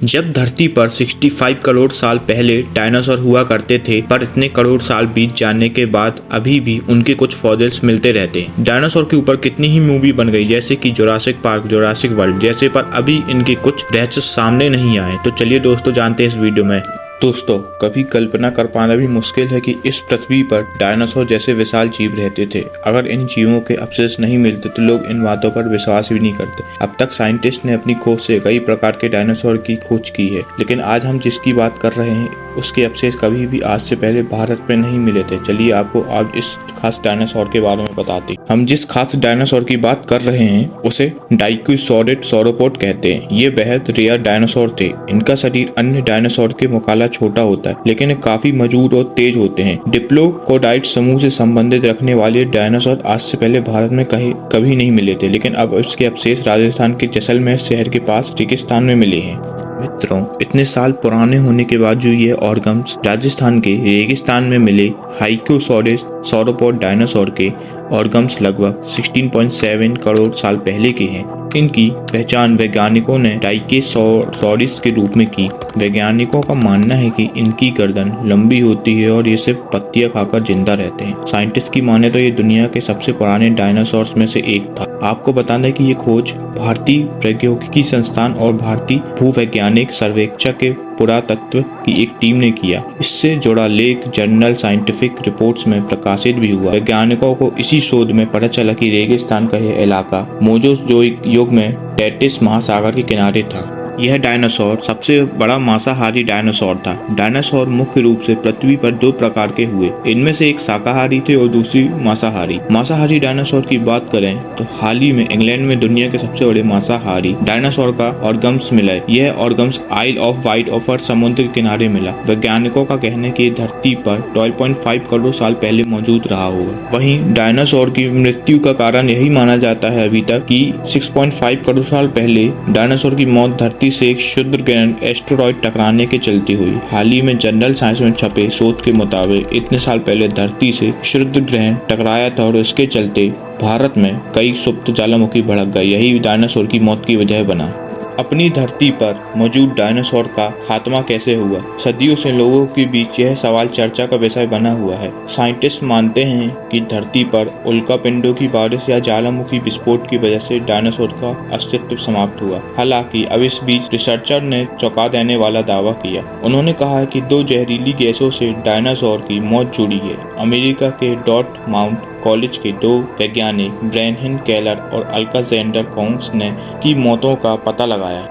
जब धरती पर 65 करोड़ साल पहले डायनासोर हुआ करते थे, पर इतने करोड़ साल बीत जाने के बाद अभी भी उनके कुछ फॉसिल्स मिलते रहते हैं। डायनासोर के ऊपर कितनी ही मूवी बन गई, जैसे कि जुरासिक पार्क, जुरासिक वर्ल्ड जैसे, पर अभी इनके कुछ रहस्य सामने नहीं आए। तो चलिए दोस्तों जानते हैं इस वीडियो में। दोस्तों, कभी कल्पना कर पाना भी मुश्किल है कि इस पृथ्वी पर डायनासोर जैसे विशाल जीव रहते थे। अगर इन जीवों के अवशेष नहीं मिलते तो लोग इन बातों पर विश्वास भी नहीं करते। अब तक साइंटिस्ट ने अपनी खोज से कई प्रकार के डायनासोर की खोज की है, लेकिन आज हम जिसकी बात कर रहे हैं उसके अवशेष कभी भी आज से पहले भारत में नहीं मिले थे। चलिए आपको आज इस खास डायनासोर के बारे में बताते हैं। हम जिस खास डायनासोर की बात कर रहे हैं उसे डाइक्यूसॉरिड सॉरोपोड कहते हैं। ये बेहद रेयर डायनासोर थे। इनका शरीर अन्य डायनासोर के मुकाबले छोटा होता है, लेकिन ये काफी मजबूत और तेज होते हैं। डिप्लोकोडाइट समूह से संबंधित रखने वाले डायनासोर आज से पहले भारत में कभी नहीं मिले थे, लेकिन अब इसके अवशेष राजस्थान के जैसलमेर शहर के पास रेगिस्तान में मिले हैं। मित्रों, इतने साल पुराने होने के बाद जो ये ऑर्गन्स राजस्थान के रेगिस्तान में मिले डाइक्यूसॉरिड सॉरोपोड डायनासोर के ऑर्गन्स लगभग 16.7 करोड़ साल पहले के हैं। इनकी पहचान वैज्ञानिकों ने डाइक्यूसॉरिड्स के रूप में की। वैज्ञानिकों का मानना है कि इनकी गर्दन लंबी होती है और ये सिर्फ पत्तियां खाकर जिंदा रहते हैं। साइंटिस्ट की माने तो ये दुनिया के सबसे पुराने डायनासोर्स में से एक था। आपको बता दें कि ये खोज भारतीय प्रौद्योगिकी संस्थान और भारतीय भूवैज्ञानिक सर्वेक्षण के पुरातत्व की एक टीम ने किया। इससे जुड़ा लेख जर्नल साइंटिफिक रिपोर्ट्स में प्रकाशित भी हुआ। वैज्ञानिकों को इसी शोध में पता चला कि रेगिस्तान का यह इलाका मोज़ोज़ोइक युग में टेटिस महासागर के किनारे था। यह डायनासोर सबसे बड़ा मांसाहारी डायनासोर था। डायनासोर मुख्य रूप से पृथ्वी पर दो प्रकार के हुए, इनमें से एक शाकाहारी थे और दूसरी मांसाहारी। मांसाहारी डायनासोर की बात करें तो हाल ही में इंग्लैंड में दुनिया के सबसे बड़े मांसाहारी डायनासोर का ऑर्गन्स मिला है। यह ऑर्गन्स आइल ऑफ वाइट ऑफर समुद्र के किनारे मिला। वैज्ञानिकों का कहना है कि धरती पर 12.5 करोड़ साल पहले मौजूद रहा होगा। वहीं डायनासोर की मृत्यु का कारण यही माना जाता है अभी तक कि 6.5 करोड़ साल पहले डायनासोर की मौत धरती से एक क्षुद्र ग्रहण एस्टेरॉयड टकराने के चलते हुई। हाल ही में जनरल साइंस में छपे शोध के मुताबिक इतने साल पहले धरती से क्षुद्र ग्रहण टकराया था और इसके चलते भारत में कई सुप्त ज्वालामुखी भड़क गए। यही डायनासोर की मौत की वजह बना। अपनी धरती पर मौजूद डायनासोर का खात्मा कैसे हुआ? सदियों से लोगों के बीच यह सवाल चर्चा का विषय बना हुआ है। साइंटिस्ट मानते हैं कि धरती पर उल्कापिंडों की बारिश या ज्वालामुखी विस्फोट की वजह से डायनासोर का अस्तित्व समाप्त हुआ। हालांकि अब इस बीच रिसर्चर ने चौंका देने वाला दावा किया। उन्होंने कहा कि दो जहरीली गैसों से डायनासोर की मौत जुड़ी है। अमेरिका के डॉट माउंट कॉलेज के दो वैज्ञानिक ब्रेनहिन केलर और अलेक्जेंडर कॉन्ग्स ने की मौतों का पता लगाया।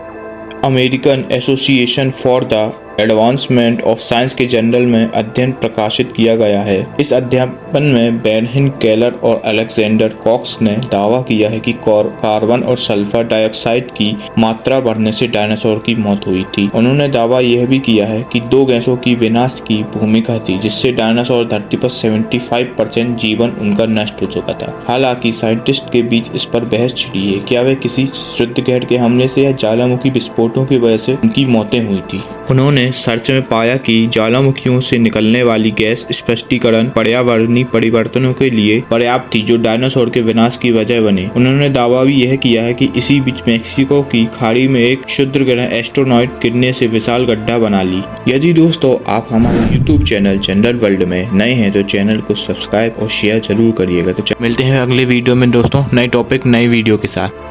American association for the advancement of science के जर्नल में अध्ययन प्रकाशित किया गया है। इस अध्ययन में ब्रेनहिन केलर और अलेक्जेंडर कॉक्स ने दावा किया है कि कार्बन और सल्फर डाइऑक्साइड की मात्रा बढ़ने से डायनासोर की मौत हुई थी। उन्होंने दावा यह भी किया है कि दो गैसों की विनाश की भूमिका थी, जिससे डायनासोर धरती पर 75% जीवन उनका नष्ट हो चुका था। हालांकि साइंटिस्ट के बीच इस पर बहस छिड़ी है, क्या वे किसी क्षुद्र ग्रहण के हमले से या ज्वालामुखी विस्फोटों की वजह से उनकी मौतें हुई थी। उन्होंने सर्च में पाया कि ज्वालामुखियों से निकलने वाली गैस स्पष्टीकरण पर्यावरणीय परिवर्तनों के लिए पर्याप्त थी, जो डायनासोर के विनाश की वजह बने। उन्होंने दावा भी यह किया है कि इसी बीच मैक्सिको की खाड़ी में एक क्षुद्र ग्रह एस्ट्रोनॉइड गिरने से विशाल गड्ढा बना ली। यदि दोस्तों आप हमारे YouTube चैनल जनरल वर्ल्ड में नए हैं तो चैनल को सब्सक्राइब और शेयर जरूर करिएगा। तो मिलते हैं अगले वीडियो में दोस्तों, नए टॉपिक नए वीडियो के साथ।